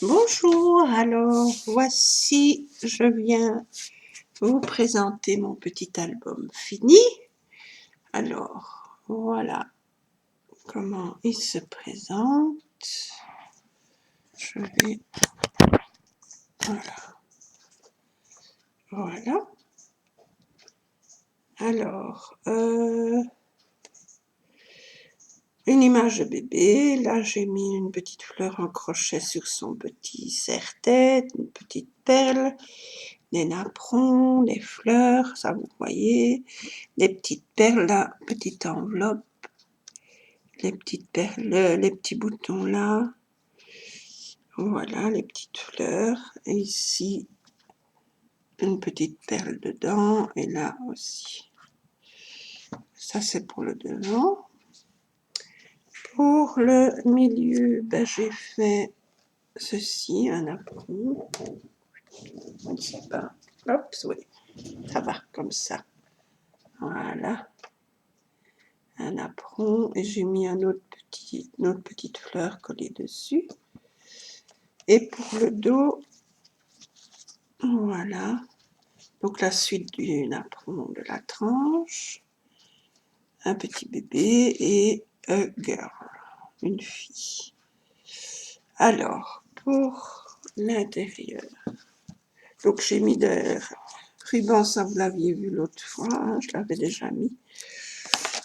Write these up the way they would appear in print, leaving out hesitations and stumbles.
Bonjour, alors voici, je viens vous présenter mon petit album fini. Alors, voilà comment il se présente. Je vais, voilà. Alors, une image de bébé. Là, j'ai mis une petite fleur en crochet sur son petit serre-tête, une petite perle, des napperons, des fleurs, ça vous voyez, des petites perles, là, petite enveloppe, les petites perles, les petits boutons là, voilà, les petites fleurs, et ici, une petite perle dedans, et là aussi. Ça, c'est pour le devant. Pour le milieu, ben, j'ai fait ceci, un apron. Je ne sais pas. Hop, oui, ça va comme ça. Voilà. Un apron, et j'ai mis une autre petite fleur collée dessus. Et pour le dos, voilà. Donc la suite du napperon de la tranche. Un petit bébé et a girl, une fille. Alors, pour l'intérieur, donc j'ai mis des rubans, ça vous l'aviez vu l'autre fois, hein, je l'avais déjà mis.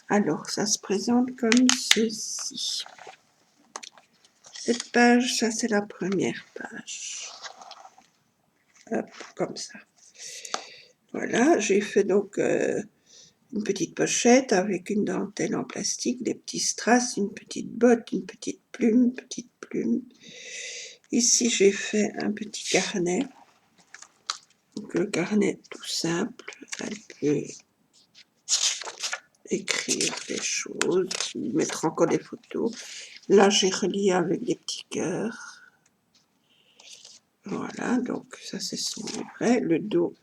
Alors, ça se présente comme ceci. Cette page, ça c'est la première page. Hop, comme ça. Voilà, j'ai fait donc une petite pochette avec une dentelle en plastique, des petits strass, une petite botte, une petite plume, Ici, j'ai fait un petit carnet. Donc, le carnet tout simple, elle peut écrire des choses, mettre encore des photos. Là, j'ai relié avec des petits cœurs. Voilà, donc ça, c'est son livret. Le dos,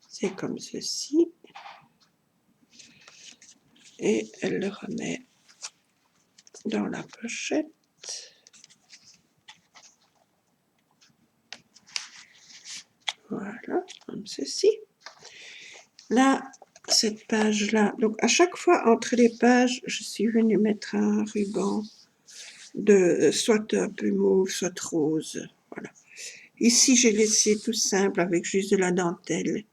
c'est comme ceci. Et elle le remet dans la pochette. Voilà, comme ceci. Là, cette page-là, donc à chaque fois entre les pages, je suis venue mettre un ruban de soit un peu mauve, soit rose. Voilà. Ici, j'ai laissé tout simple avec juste de la dentelle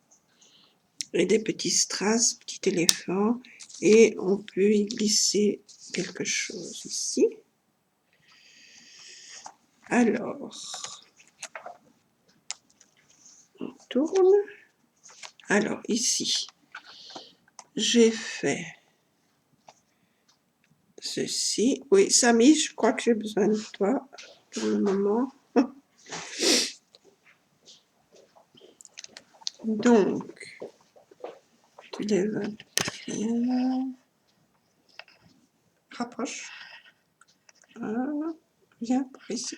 et des petits strass, petit éléphant, et on peut y glisser quelque chose ici. Alors, on tourne. Alors, ici, j'ai fait ceci. Oui, Samy, je crois que j'ai besoin de toi pour le moment. Donc, tu lèves bien. Rapproche. Voilà. Viens par ici.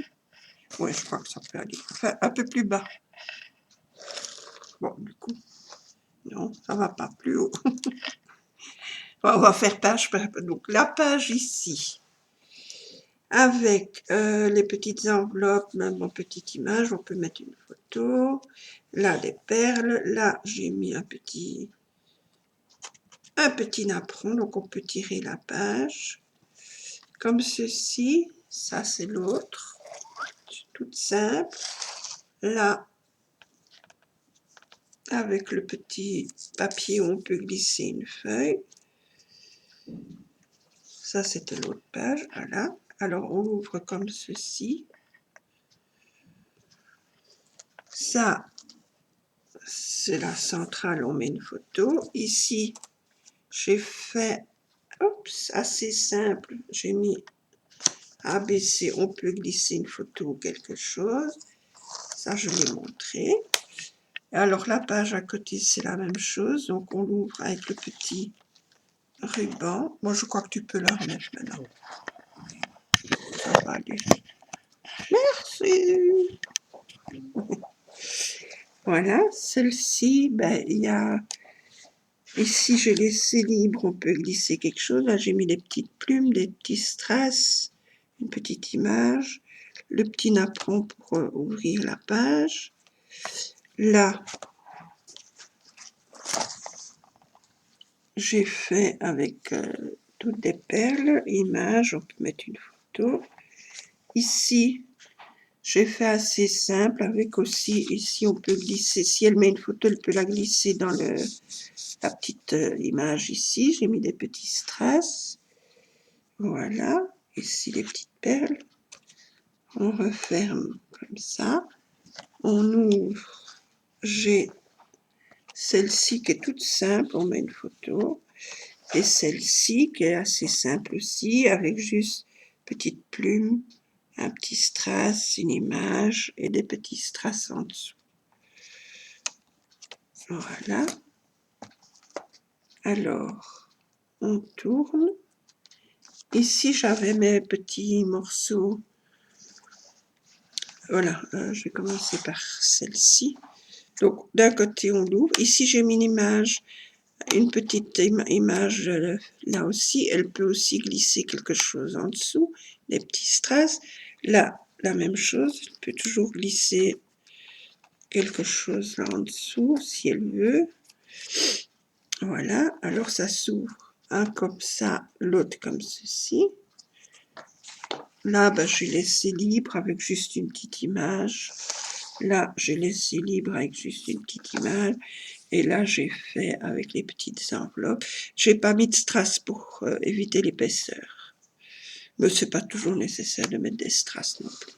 Oui, je crois que ça peut aller. Enfin, un peu plus bas. Bon, du coup, non, ça va pas plus haut. On va faire page par page. Donc, la page ici, avec les petites enveloppes, même en petite image, on peut mettre une photo. Là, des perles. Là, j'ai mis un petit napperon, donc on peut tirer la page. Comme ceci. Ça, c'est l'autre. Toute simple. Là, avec le petit papier, on peut glisser une feuille. Ça, c'était l'autre page, voilà. Alors, on ouvre comme ceci. Ça, c'est la centrale, on met une photo. Ici, j'ai fait, assez simple. J'ai mis ABC, on peut glisser une photo ou quelque chose. Ça, je l'ai montré. Alors, la page à côté, c'est la même chose. Donc, on l'ouvre avec le petit ruban. Moi, je crois que tu peux la remettre maintenant. Ça va aller. Merci. Voilà, celle-ci, ben, il y a... Ici, j'ai laissé libre, on peut glisser quelque chose. Là, j'ai mis des petites plumes, des petits strass, une petite image. le petit napperon pour ouvrir la page. Là, j'ai fait avec toutes des perles, images, on peut mettre une photo. Ici, j'ai fait assez simple avec aussi, ici on peut glisser, si elle met une photo, elle peut la glisser dans la petite image ici. J'ai mis des petits strass. Voilà, ici les petites perles. On referme comme ça. On ouvre. J'ai celle-ci qui est toute simple, on met une photo. Et celle-ci qui est assez simple aussi, avec juste petite plume, un petit strass, une image et des petits strass en dessous. Voilà. Alors, on tourne. Ici, j'avais mes petits morceaux. Voilà, je vais commencer par celle-ci. Donc, d'un côté, on l'ouvre. Ici, j'ai mis une petite image là aussi. Elle peut aussi glisser quelque chose en dessous, des petits strass. Là, la même chose. Elle peut toujours glisser quelque chose là en dessous, si elle veut. Voilà, alors ça s'ouvre. Un comme ça, l'autre comme ceci. Là, j'ai laissé libre avec juste une petite image. Là, j'ai laissé libre avec juste une petite image. Et là, j'ai fait avec les petites enveloppes. J'ai pas mis de strass pour éviter l'épaisseur. Mais c'est pas toujours nécessaire de mettre des strass non plus.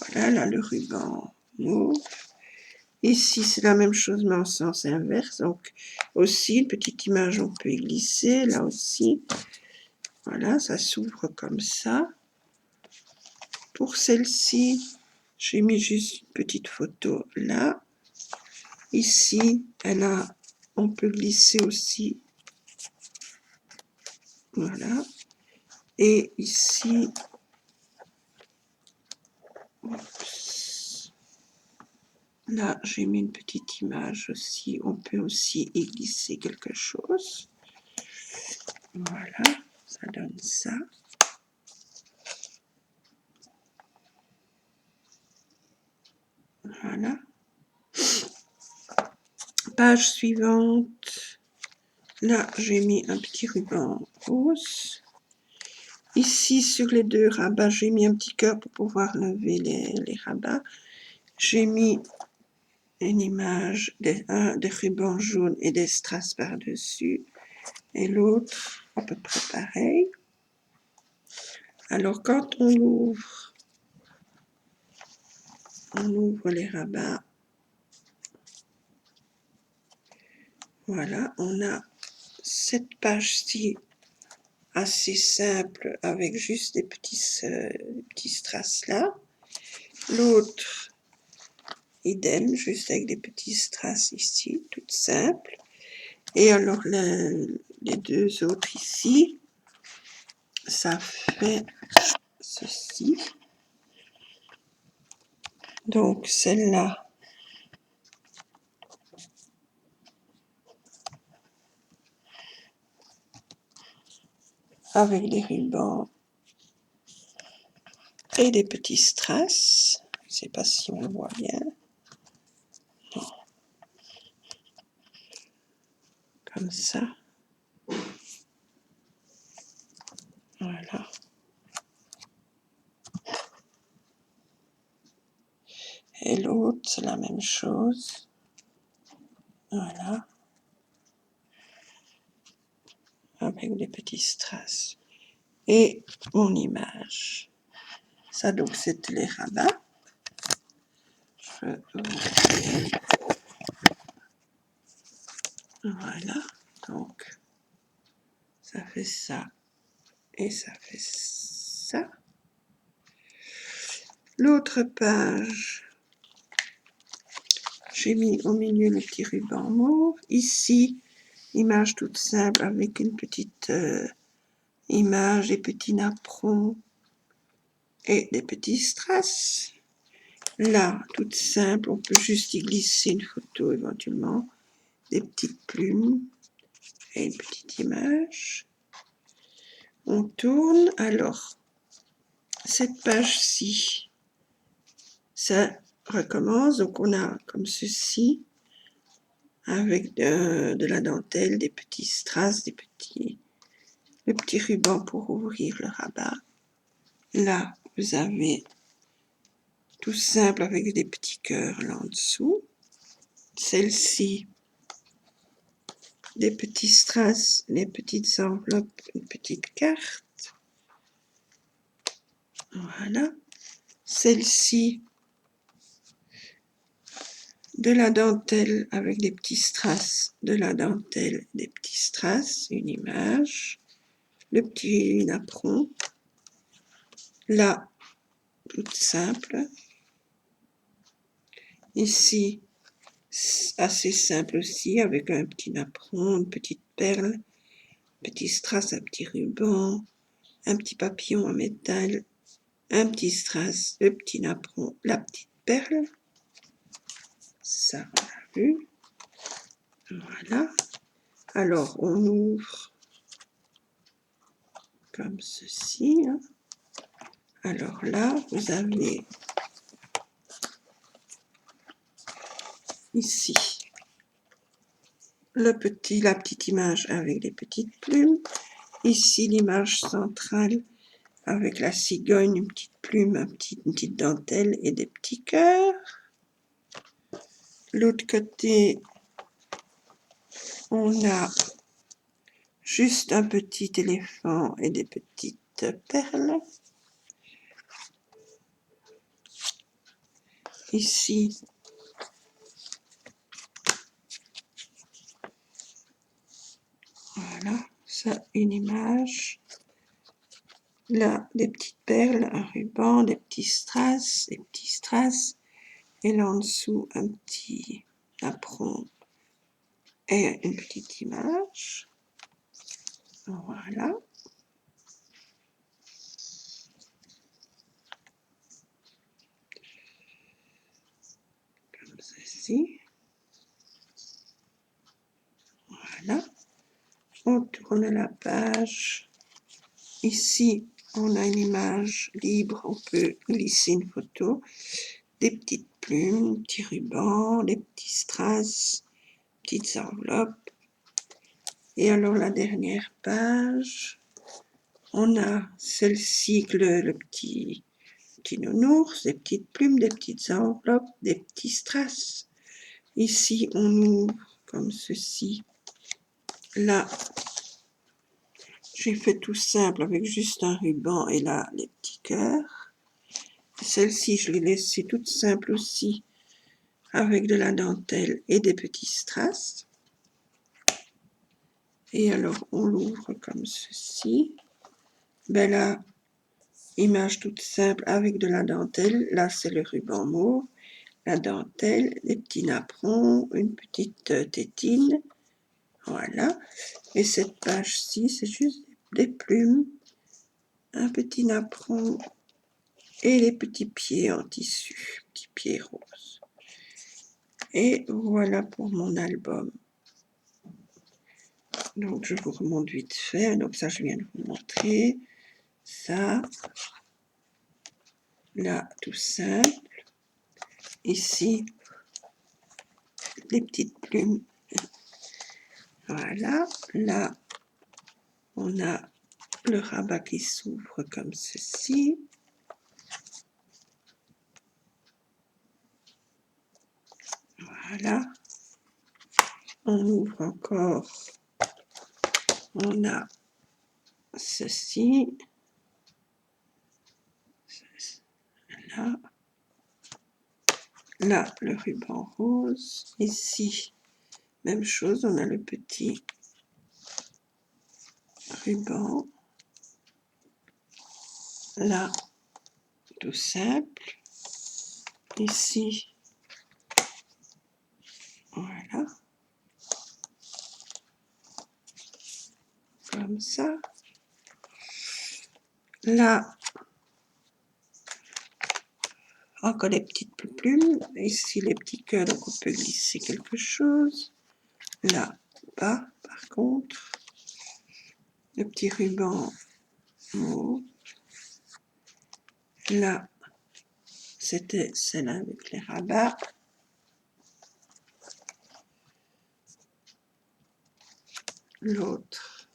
Voilà, là, le ruban mauve. Ici, c'est la même chose, mais en sens inverse. Donc, aussi, une petite image, on peut y glisser. Là aussi. Voilà, ça s'ouvre comme ça. Pour celle-ci, j'ai mis juste une petite photo là. Ici, on peut glisser aussi. Voilà. Et ici, là, j'ai mis une petite image aussi. On peut aussi y glisser quelque chose. Voilà, ça donne ça. Voilà. Page suivante. Là, j'ai mis un petit ruban rose. Ici, sur les deux rabats, j'ai mis un petit cœur pour pouvoir lever les rabats. J'ai mis une image, des rubans jaunes et des strass par-dessus. Et l'autre, à peu près pareil. Alors, quand on ouvre les rabats. Voilà, on a cette page-ci assez simple avec juste des petits strass là. L'autre, idem, juste avec des petits strass ici, toute simple. Et alors les deux autres ici, ça fait ceci. Donc celle-là, avec des rubans et des petits strass. Je ne sais pas si on le voit bien. Non. Comme ça. Voilà. Et l'autre, c'est la même chose. Voilà. Avec des petits strass. Et mon image. Ça, donc, c'était les rabats. Voilà. Donc, ça fait ça. Et ça fait ça. L'autre page, j'ai mis au milieu le petit ruban mauve. Ici, image toute simple avec une petite image, des petits napperons et des petits strass. Là, toute simple, on peut juste y glisser une photo éventuellement, des petites plumes et une petite image. On tourne. Alors, cette page-ci, Ça recommence, donc on a comme ceci, avec de la dentelle, des petits strass, des petits rubans pour ouvrir le rabat. Là, vous avez tout simple avec des petits cœurs là en dessous. Celle-ci, des petits strass, des petites enveloppes, une petite carte. Voilà. Celle-ci, de la dentelle avec des petits strass, de la dentelle, des petits strass, une image, le petit napperon. Là, toute simple. Ici, assez simple aussi, avec un petit napperon, une petite perle, petit strass, un petit ruban, un petit papillon en métal, un petit strass, le petit napperon, la petite perle. Ça, on l'a vu. Voilà. Alors, on ouvre comme ceci. Hein. Alors là, vous avez ici la petite image avec les petites plumes. Ici, l'image centrale avec la cigogne, une petite plume, une petite dentelle et des petits cœurs. L'autre côté, on a juste un petit éléphant et des petites perles. Ici, voilà, ça, une image. Là, des petites perles, un ruban, des petits strass, et là en dessous, un petit napperon et une petite image. Voilà. Comme ceci. Voilà. On tourne la page. Ici, on a une image libre, on peut glisser une photo, des petites plumes, petits rubans, des petits strass, petites enveloppes. Et alors la dernière page, on a celle-ci, le petit nounours, des petites plumes, des petites enveloppes, des petits strass. Ici, on ouvre comme ceci. Là, j'ai fait tout simple avec juste un ruban et là, les petits cœurs. Celle-ci, je l'ai laissée toute simple aussi, avec de la dentelle et des petits strass. Et alors, on l'ouvre comme ceci. Ben là, image toute simple avec de la dentelle. Là, c'est le ruban mauve, la dentelle, des petits napperons, une petite tétine. Voilà. Et cette page-ci, c'est juste des plumes, un petit napperon et les petits pieds en tissu, petits pieds roses. Et voilà pour mon album. Donc, je vous remonte vite fait. Donc, ça, je viens de vous montrer. Ça, là, tout simple. Ici, les petites plumes. Voilà. Là, on a le rabat qui s'ouvre comme ceci. Voilà. On ouvre encore. On a ceci. Là. Là, le ruban rose. Ici, même chose, on a le petit ruban. Là, tout simple. Ici, voilà. Comme ça. Là, encore les petites plumes. Ici, les petits cœurs, donc on peut glisser quelque chose. Là, pas, par contre. Le petit ruban mauve. Là, c'était celle avec les rabats. L'autre,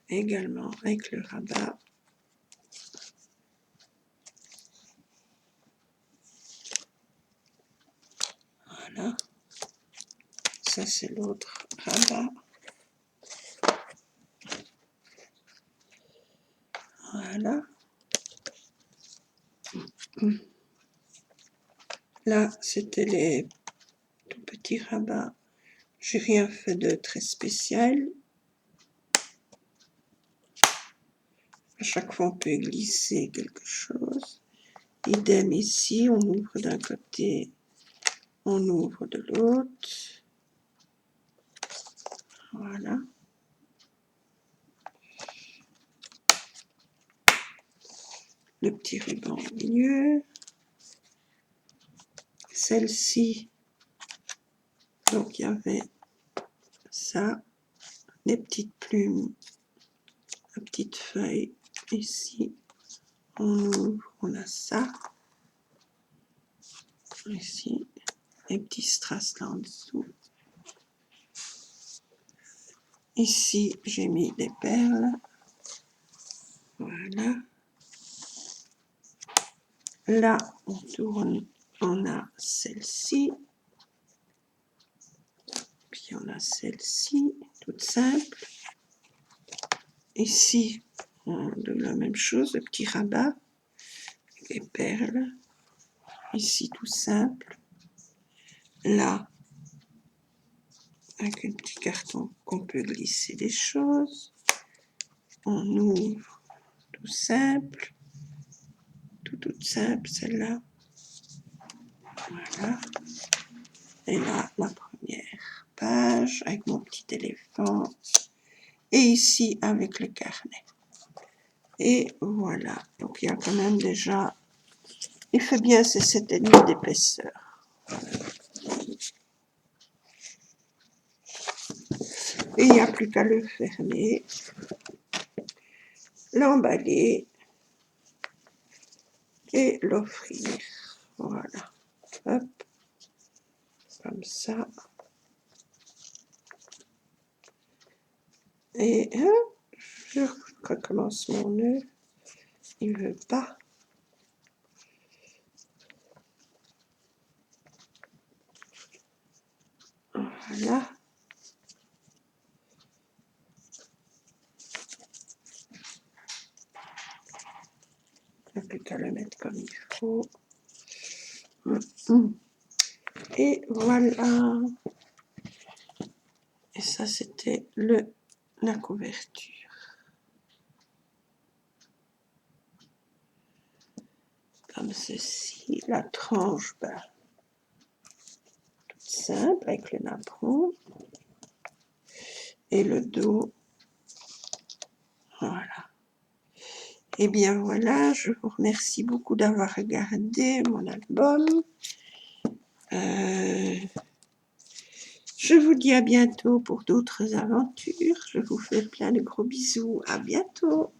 également avec le rabat. Voilà. Ça, c'est l'autre rabat. Voilà. Là, c'était les tout petits rabats. J'ai rien fait de très spécial. À chaque fois, on peut glisser quelque chose. Idem ici, on ouvre d'un côté, on ouvre de l'autre. Voilà. Le petit ruban au milieu. Celle-ci, donc il y avait ça, les petites plumes, la petite feuille. Ici, on ouvre, on a ça. Ici, les petits strass là en dessous. Ici, j'ai mis des perles. Voilà. Là, on tourne, on a celle-ci. Puis on a celle-ci, toute simple. Ici, on a la même chose, le petit rabat, les perles. Ici, tout simple. Là, avec un petit carton qu'on peut glisser des choses. On ouvre, tout simple. Toute simple, celle-là. Voilà. Et là, la première page avec mon petit éléphant. Et ici, avec le carnet. Et voilà. Donc, il y a quand même déjà... Il fait bien ces 7,5 d'épaisseur. Et il n'y a plus qu'à le fermer, l'emballer et l'offrir. Voilà. Hop. Comme ça. Et je recommence mon nœud. Il ne veut pas. Voilà. Il n'y a plus qu'à le mettre comme il faut. Et voilà. Et ça, c'était la couverture. Comme ceci. La tranche, ben, toute simple, avec le napperon. Et le dos. Voilà. Et bien voilà, je vous remercie beaucoup d'avoir regardé mon album. Je vous dis à bientôt pour d'autres aventures. Je vous fais plein de gros bisous. À bientôt.